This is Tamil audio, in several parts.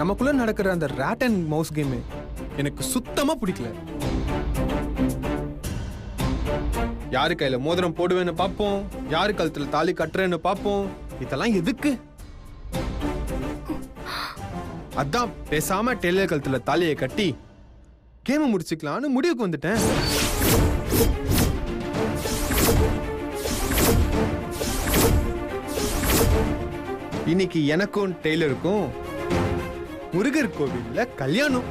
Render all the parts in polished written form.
நமக்குள்ள நடக்கிற அந்த ராட் அண்ட் மவுஸ் கேம் எனக்கு சுத்தமா பிடிக்கல. யாரு கையில மோதிரம் போடுவேன்னு பார்ப்போம், யாரு கழுத்துல தாலி கட்டுறேன்னு பார்ப்போம். இதெல்லாம் எதுக்கு? அதான் பேசாம டெய்லர் கழுத்துல தாலியை கட்டி கேம முடிச்சுக்கலாம்னு முடிவுக்கு வந்துட்டேன். இன்னைக்கு எனக்கும் டெய்லருக்கும் முருகர் கோவில்ல கல்யாணம்.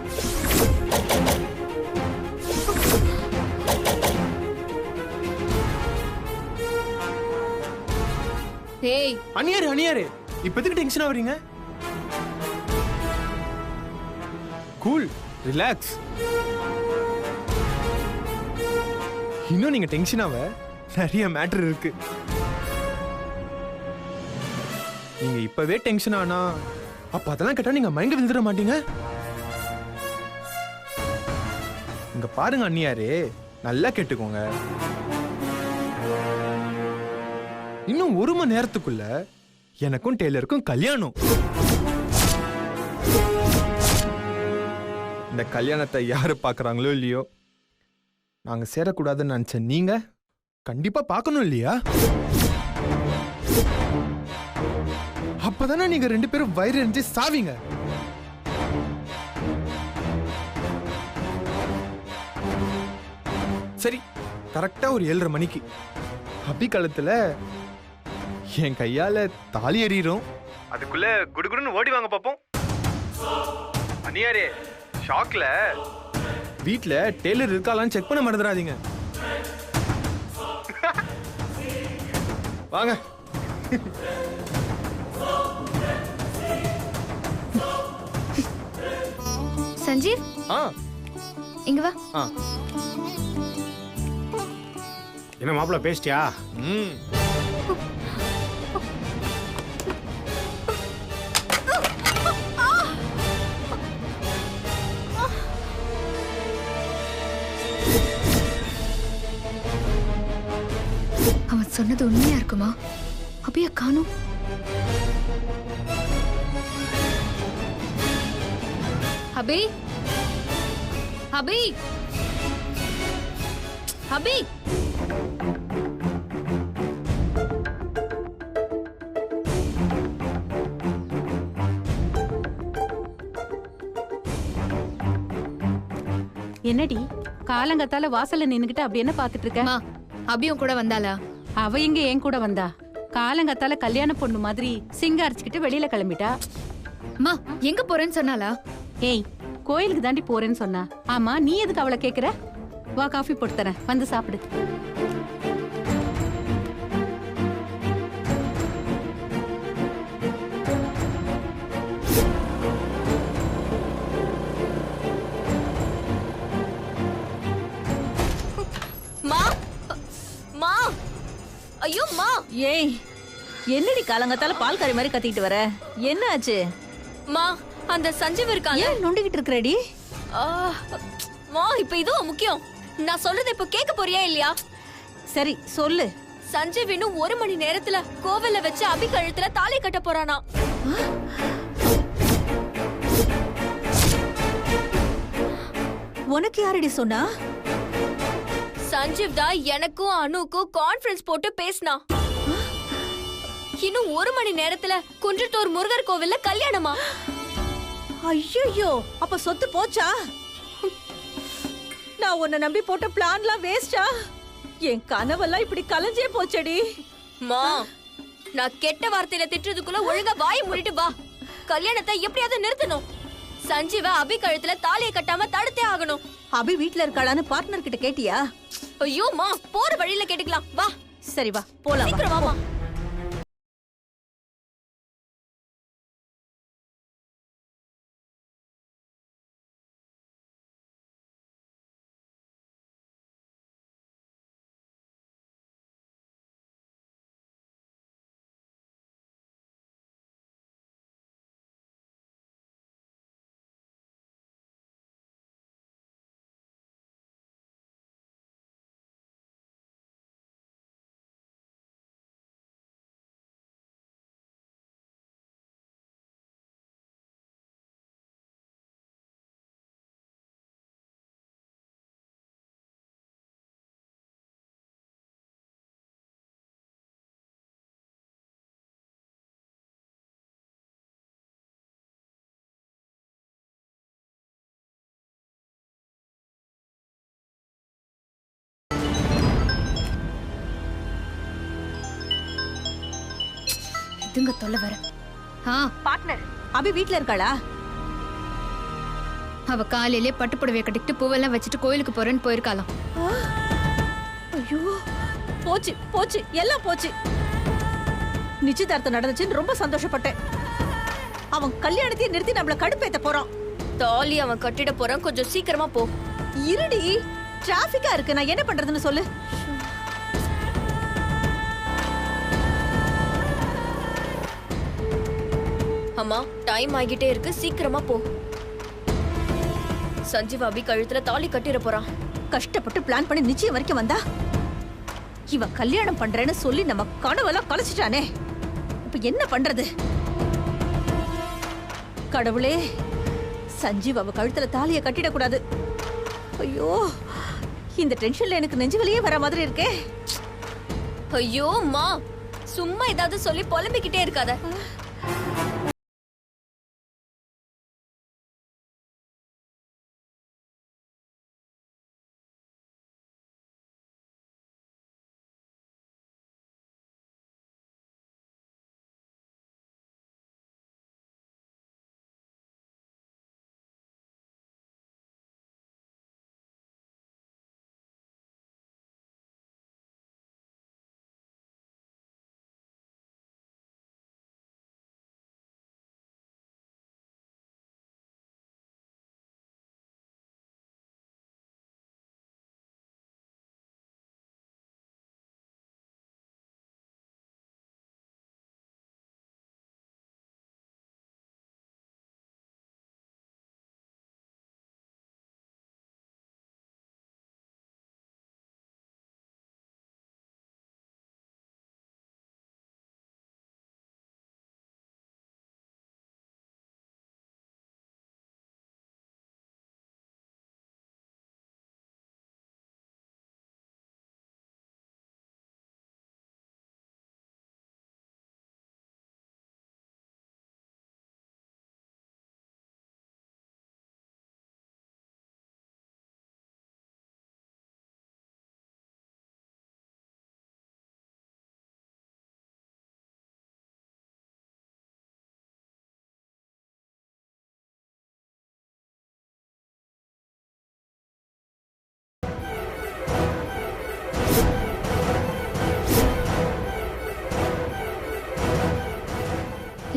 ஏய் அனியாரு அனியாரு, இப்போதைக்கு டென்ஷன் ஆவறீங்க? Cool, relax. இன்னும் நீங்க டென்ஷன் ஆவ நிறைய மேட்டர் இருக்கு. நீங்க இப்பவே டென்ஷன் ஆனா அப்ப அதெல்லாம் கேட்டா நீங்க மயங்க விழுந்துட மாட்டீங்க. இங்க பாருங்க அண்ணியாரே, நல்லா கேட்டுக்கோங்க. இன்னும் 1 மணி நேரத்துக்குள்ள எனக்கும் டெய்லருக்கும் கல்யாணம். இந்த கல்யாணத்தை யாரு பாக்குறாங்களோ இல்லையோ, நாங்க சேரக்கூடாதுன்னு நினைச்ச நீங்க கண்டிப்பா பார்க்கணும் இல்லையா? அப்பதானே நீங்க 2 பேரும் வயிறு எரிஞ்சு சாவீங்க. சரி, கரெக்டா ஒரு 7:30 மணிக்கு அபி காலத்துல என் கையால தாலி எறிகிறோம். அதுக்குள்ள குடுகுடுன்னு ஓடி வாங்க பாப்போம். அனியாரே, ஷாக்ல வீட்ல டெய்லர் இருக்காளான்னு செக் பண்ண மறந்துடாதீங்க. வாங்க. சஞ்சீவ், இங்க வா. என்ன மாப்பிள்ள பேசிட்டியா? அவன் சொன்னது உண்மையா இருக்குமா? அபிய காணோம். அபி, அபி, அபி. என்னடி காலங்கத்தால வாசல்ல நின்னுகிட்டு அப்படி என்ன பாத்துட்டு இருக்க? அபியும் கூட வந்தாளா? அவ எங்க என் கூட வந்தா? காலங்கத்தால கல்யாண பொண்ணு மாதிரி சிங்காரிச்சுக்கிட்டு வெளியில கிளம்பிட்டா. அம்மா, எங்க போறேன்னு சொன்னாளா? ஏய், கோயிலுக்கு தாண்டி போறேன்னு சொன்னா. ஆமா, நீ எதுக்கு அவளை கேக்குற? வா, காஃபி போட்டு தரேன், வந்து சாப்பிடு. ஐயோ மா! ஏய், என்னடி காலங்கத்தால பால் கறி மாதிரி கத்திட்டு வர? என்ன ஆச்சு? மா, அந்த சஞ்சீவ் இருக்காங்க. ஏன் நொண்டிக்கிட்டு இருக்கறடி? மா, இப்ப இதுவும் முக்கியம். நான் சொல்றது இப்ப கேட்க போறியா இல்லையா? சரி சொல்லு. சஞ்சீவ் இன்னும் 1 மணி நேரத்துல கோவில்ல வச்சு அபி கழுத்துல தாலி கட்ட போறானா. உனக்கு யாரடி சொன்னா? சஞ்சீவ் தான் எனக்கும் அனுக்கும் கான்ஃபரன்ஸ் போட்டு பேசினா. இன்னும் 1 மணி நேரத்துல குன்றத்தூர் முருகர் கோவில்ல கல்யாணமா. ஐயோ, அப்ப சொத்து போச்சா? நான் உன்னை நம்பி போட்ட பிளான்லாம் வேஸ்டா? என் கனவெல்லாம் இப்படி கலைஞ்சே போச்சடி. மா, நான் கெட்ட வார்த்தையில திட்டுறதுக்குள்ள ஒழுங்கா வாயை மூடிட்டு வா. கல்யாணத்தை எப்படியாவது நிறுத்தணும். சஞ்சீவ அபி கழுத்துல தாலியை கட்டாம தடுத்தே ஆகணும். அபி வீட்ல இருக்காளான்னு பார்ட்னர் கிட்ட கேட்டியா? ஐயோ மா, போற வழியில கேட்டுக்கலாம். வா. சரி வா, போலாம். சீக்கிரம் வாமா. இதுங்க தொல்லை வர. பார்ட்னர் அபி வீட்ல இருக்காளா? அவ காலையிலே பட்டு புடவைய கட்டிட்டு பூவெல்லாம் வச்சுட்டு கோயிலுக்கு போறேன்னு போயிருக்காளாம். ஐயோ போச்சு போச்சு எல்லாம் போச்சு. நிச்சயதார்த்தம் நடந்துச்சுன்னு ரொம்ப சந்தோஷப்பட்டேன். அவன் கல்யாணத்தையே நிறுத்தி நம்மள கடுப்பேத்த போறான். தாலி அவன் கட்டிட போறான், கொஞ்சம் சீக்கிரமா போ. இருடி, டிராபிக்கா இருக்கு, நான் என்ன பண்றதுன்னு சொல்லு. அம்மா டைம் ஆகிட்டே இருக்கு, சீக்கிரமா போ. சஞ்சீவ் அபி கழுத்துல தாலி கட்டிட போறான். கஷ்டப்பட்டு பிளான் பண்ணி நிச்சயம் வரைக்கும் வந்தா இவன் கல்யாணம் பண்றேன்னு சொல்லி நம்ம கனவெல்லாம் கலைச்சிட்டானே. இப்ப என்ன பண்றது? கடவுளே, சஞ்சீவ் அவ கழுத்துல தாலிய கட்டிடக்கூடாது. ஐயோ, இந்த டென்ஷன்ல எனக்கு நெஞ்சு வலியே வர மாதிரி இருக்கே. ஐயோ அம்மா, சும்மா ஏதாவது சொல்லி புலம்பிக்கிட்டே இருக்காத.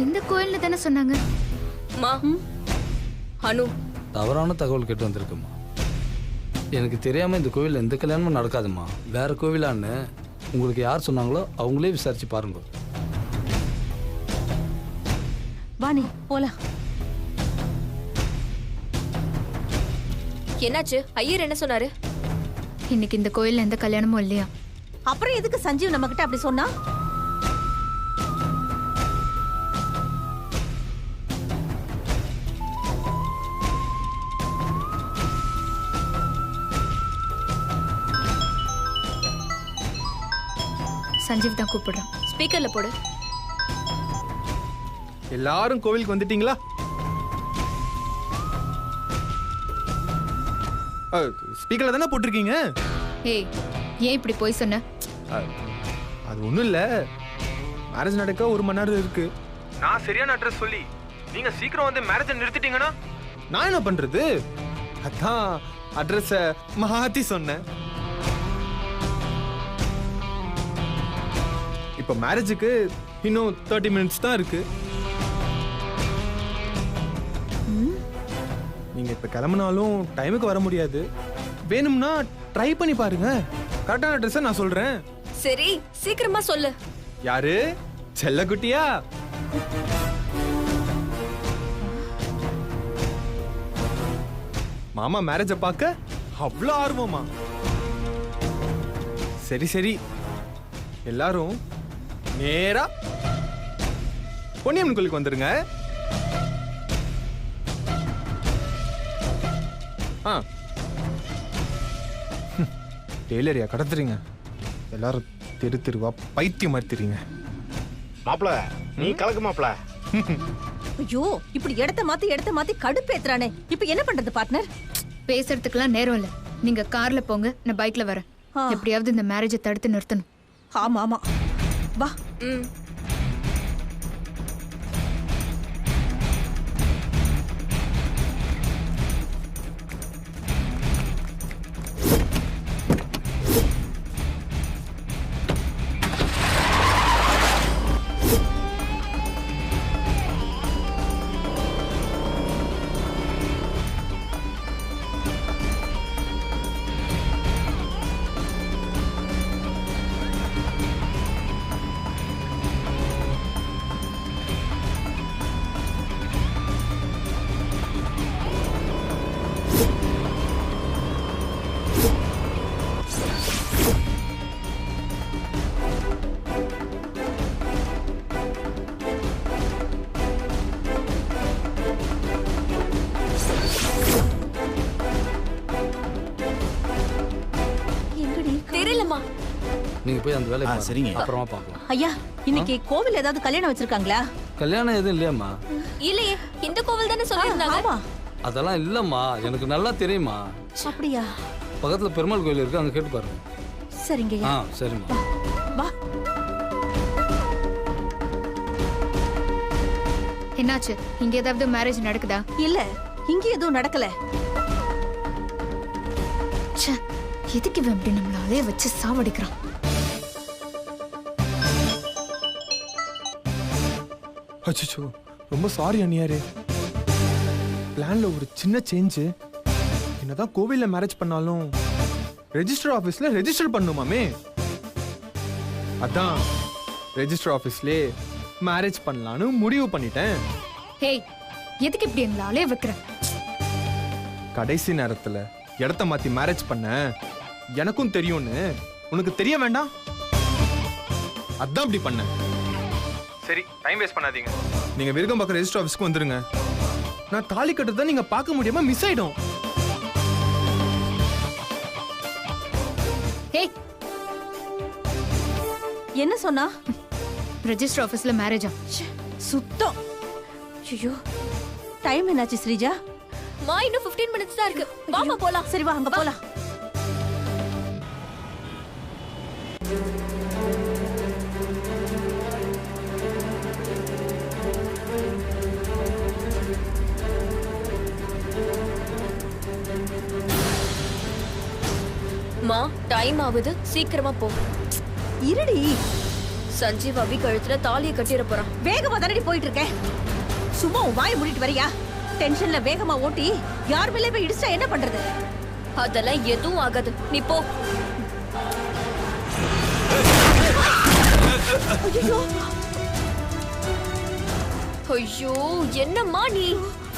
இந்த கோயில்ல தானே சொன்னாங்க. அம்மா, அனு தவறான தகவல் கேட்டு வந்திருக்குமா. எனக்கு தெரியாம இந்த கோவில் எந்த கல்யாணமும் நடக்காதுமா. வேற கோவிலான்னு உங்களுக்கு யார் சொன்னாங்களோ அவங்களே விசாரிச்சு பாருங்க. வாணி போலாம். என்னாச்சு? ஐயர் என்ன சொன்னாரு? இன்னைக்கு இந்த கோயில்ல எந்த கல்யாணமும் இல்லையா. அப்புறம் எதுக்கு சஞ்சீவ் நம்ம கிட்ட அப்படி சொன்னா? சஞ்சீவ் தான் கூப்பிடுறான். ஸ்பீக்கர்ல போடு. எல்லாரும் கோவிலுக்கு வந்துட்டீங்களா? ஸ்பீக்கர்ல தானே போட்டிருக்கீங்க. ஏய், ஏன் இப்படி போய் சொன்ன? அது ஒண்ணும் இல்ல, மேரேஜ் நடக்க 1 மணி நேரம் இருக்கு. நான் சரியான அட்ரஸ் சொல்லி நீங்க சீக்கிரம் வந்து மேரேஜ் நிறுத்திட்டீங்கன்னா நான் என்ன பண்றது? அதான் அட்ரஸ மாத்தி சொன்னேன். இப்ப மேரேஜுக்கு இன்னும் 30 மினிட்ஸ் தான் இருக்கு. நீங்க இப்ப கிளம்பினாலும் டைமுக்கு வர முடியாது. வேணும்னா ட்ரை பண்ணி பாருங்க. கரெக்டான அட்ரஸ் நான் சொல்றேன். சரி, சீக்கிரமா சொல்லு. யாரு? செல்லக்குட்டியா? மாமா மேரேஜ பார்க்க அவ்வளோ ஆர்வமா? சரி சரி, எல்லாரும் நேரா பொன்னியம்மன் கோயிலுக்கு வந்துருங்க. டெய்லரியா கடத்துறீங்க? எல்லாரும் தெரு தெருவா பைத்தியம் மாத்திரீங்க. மாப்பிள, நீ கலக்கு மாப்பிள. ஐயோ, இப்படி இடத்த மாத்தி கடுப்பேத்துறானே. இப்ப என்ன பண்றது பார்ட்னர்? பேசுறதுக்குலாம் நேரம் இல்ல. நீங்க கார்ல போங்க, நான் பைக்ல வரேன். எப்படியாவது இந்த மேரேஜை தடுத்து நிறுத்தணும். ஆமா ஆமா, வா. நீங்க போய் அந்த வேலையை ஆ, பாருங்க. சரிங்க. அப்புறமா பார்க்கலாம். ஐயா இன்னைக்கு கோவில் ஏதாவது கல்யாணம் வச்சிருக்காங்களா? கல்யாணம் எதுவும் இல்லையாம்மா? இல்லையே, இந்த கோவில் தானே சொல்லியிருந்தாங்க. ஆமா. அதெல்லாம் இல்லம்மா, எனக்கு நல்லா தெரியுமா. அப்படியா? பக்கத்துல பெருமாள் கோயில் இருக்கு, அங்க கேட்டு பாருங்க. சரிங்க ஆ ஐயா. சரிம்மா. வா. என்னாச்சு? இங்க ஏதாவது மேரேஜ் நடக்குதா? இல்ல இங்க எதுவும் நடக்கல. ச்சே, எதுக்கு இவன் இப்படி நம்மள அலைய வச்சு சாவடிக்கிறான்? அச்சோ, ரொம்ப சாரி அண்ணியாரே. பிளான்ல ஒரு சின்ன சேஞ்சு. என்னதான் கோவில்ல மேரேஜ் பண்ணாலும் ரெஜிஸ்டர் ஆபீஸ்ல ரெஜிஸ்டர் பண்ணுமாமே. அதான் ரெஜிஸ்டர் ஆபீஸ்லயே மேரேஜ் பண்ணலான்னு முடிவு பண்ணிட்டேன். ஹேய், எதுக்கு இப்படி எங்களை அலைய வைக்கிற? கடைசி நேரத்துல இடத்த மாத்தி மேரேஜ் பண்ண எனக்கும் தெரியும்னு உனக்கு தெரிய வேண்டாம். அதான் இப்படி பண்ண. சரி, டைம் வேஸ்ட் பண்ணாதீங்க. நீங்க விருகம்பாக்கம் ரெஜிஸ்டர் ஆபீஸ்க்கு வந்துருங்க. நான் தாலி கட்டுறத நீங்க பார்க்க முடியாம மிஸ் ஆயிடும். ஹேய், என்ன சொன்னா? ரெஜிஸ்டர் ஆபீஸ்ல மேரேஜா? சுத்தம். ஐயோ, டைம் என்னாச்சு ஸ்ரீஜா? மா, இன்னும் 15 மினிட்ஸ் தான் இருக்கு. வாமா போலாம். சரி வா, அங்க போலாம். மா, டைம் ஆகுது, சீக்கிரமா போ. இருடி, சஞ்சீவ் அபி கழுத்துல தாலியை கட்டிட போறான். வேகமா தானடி போயிட்டு இருக்கேன். சும்மா உன் வாயை மூடிட்டு வரியா? டென்ஷன்ல வேகமா ஓட்டி யார் மேலே போய் இடிச்சா என்ன பண்றது? அதெல்லாம் எதுவும் ஆகாது, நீ போ. ஐயோ, ஐயோ, என்னம்மா நீ?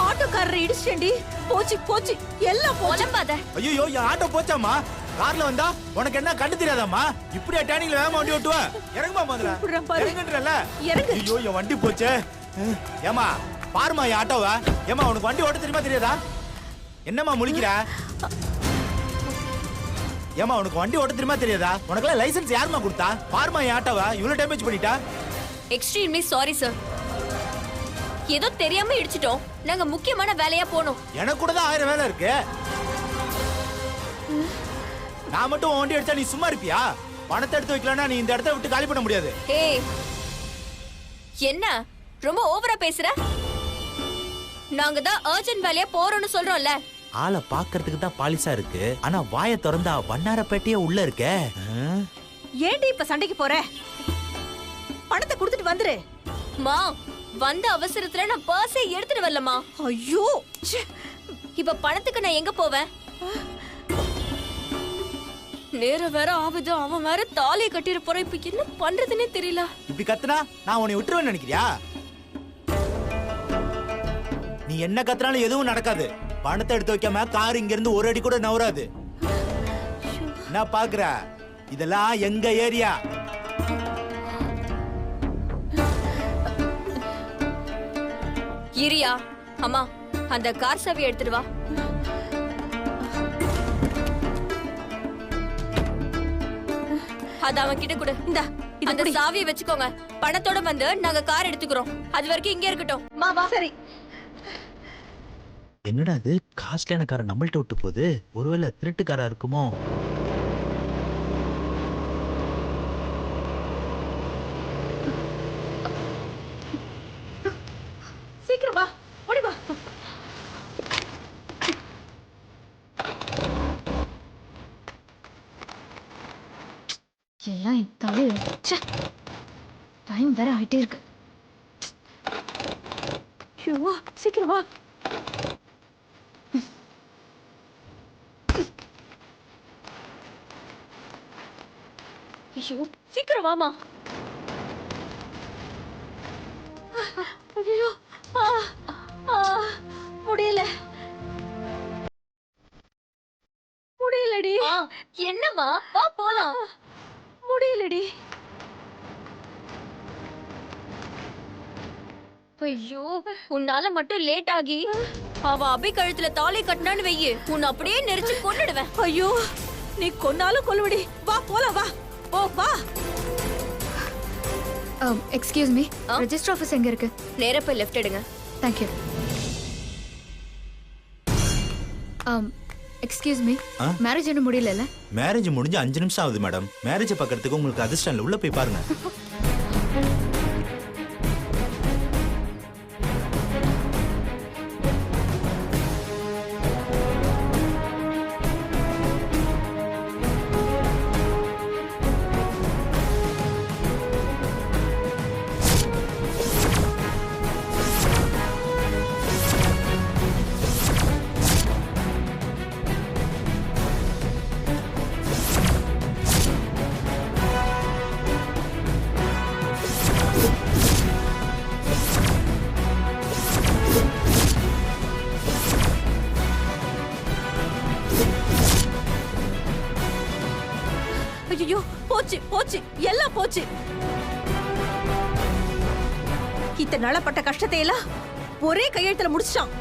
ஆட்டோக்காரரை இடிச்சேன்டி. போச்சு போச்சு, எல்லாம் போச்சு. உலம்பாத. ஐயோ, என் ஆட்டோ போச்சாமா? கார்ல வந்தா உனக்கு என்ன கண்டு தெரியாதாம்மா? இப்படியா டேனிங்ல வேகமா வண்டி ஓட்டுவ? இறங்குமா முதல்ல. கூப்பிடுறேன் பாரு. இறங்குன்றல. இறங்கு. ஐயோ, என் வண்டி போச்சே. ஏமா பாருமா என் ஆட்டோவ. ஏமா உனக்கு வண்டி ஓட்ட தெரியுமா தெரியாதா? என்னம்மா முழிக்கிற? ஏமா உனக்கு வண்டி ஓட்ட தெரியுமா தெரியாதா? உனக்குலாம் லைசென்ஸ் யாருமா கொடுத்தா? பாருமா என் ஆட்டோவ இவ்வளவு டேமேஜ் பண்ணிட்டா. Extremely sorry sir. ஏதோ தெரியாம இடிச்சிட்டோம். நாங்க முக்கியமான வேலையா போனோம். எனக்கு கூட தான் 1000 வேலை இருக்கு. நான் மட்டும் உன் வண்டி அடிச்சா நீ சும்மா இருப்பியா? பணத்தை எடுத்து வைக்கலன்னா நீ இந்த இடத்த விட்டு காலி பண்ண முடியாது. ஏய், என்ன ரொம்ப ஓவரா பேசுற? நாங்க தான் அர்ஜென்ட் வேலையா போறோம்னு சொல்றோம்ல. ஆளை பாக்குறதுக்கு தான் பாலிசா இருக்கு, ஆனா வாயை திறந்தா வண்ணாரப்பேட்டையே உள்ள இருக்கே. ஏன்டி இப்ப சண்டைக்கு போற? பணத்தை கொடுத்துட்டு வந்துரு. மா, வந்த அவசரத்துல நான் பர்ஸை எடுத்துட்டு வரலமா. ஐயோ, ச்சே. இப்ப பணத்துக்கு நான் எங்க போவேன்? நேரம் வேற ஆகுது, அவன் வேற தாலியை கட்டிட போறான். இப்ப என்ன பண்றதுன்னே தெரியல. இப்படி கத்துனா நான் உன்னை விட்டுருவேன்னு நினைக்கிறியா? நீ என்ன கத்துனாலும் எதுவும் நடக்காது. பணத்தை எடுத்து வைக்காம கார் இங்க இருந்து ஒரு அடி கூட நவராது. என்ன பாக்குற? இதெல்லாம் எங்க ஏரியா. இரியா, அம்மா அந்த கார் சாவி எடுத்துட்டு வா. அத அவன் கிட்ட கொடு. இந்தா, இத அந்த புடி. சாவியை வச்சுக்கோங்க. பணத்தோட வந்து நாங்க கார் எடுத்துக்கிறோம். அது வரைக்கும் இங்கே இருக்கட்டும். மா வா. சரி. என்னடா இது காஸ்ட்லியான காரை நம்மள்ட்ட விட்டு போகுது? ஒருவேளை திருட்டுக்காரா இருக்குமோ? சீக்கிரம் வா, ஓடி வா. எல்லாம் என் தலையில. ச்சே, டைம் வேற ஆயிட்டே இருக்கு. ஐயோ, சீக்கிரம் வா. ஐயோ, சீக்கிரம் வாமா. ஐயோ, முடியல. முடியலடி. என்னம்மா, வா போலாம். முடியலடி. ஐயோ, உன்னால மட்டும் லேட் ஆகி அவ அபி கழுத்துல தாலி கட்டினான்னு வெய்யு, உன்னை அப்படியே நெரிச்சு கொன்னுடுவேன். ஐயோ, நீ கொன்னாலும் கொல்லுவடி. வா போலாம் வா. போ வா. எக்ஸ்கியூஸ் மீ, ரெஜிஸ்டர் ஆஃபீஸ் எங்க இருக்கு? நேரா போய் லெஃப்ட் எடுங்க. Thank you. Excuse me, marriage இன்னும் முடியல? மேரேஜ் முடிஞ்சு 5 நிமிஷம் ஆகுது மேடம். மேரேஜ் பார்க்கறதுக்கு உங்களுக்கு அதிர்ஷ்டம் இல்லை. உள்ள போய் பாருங்க. ஐயோ, போச்சு போச்சு, எல்லாம் போச்சு. இத்தனை நாளா பட்ட கஷ்டத்தை எல்லாம் ஒரே கையெழுத்துல முடிச்சிட்டான்.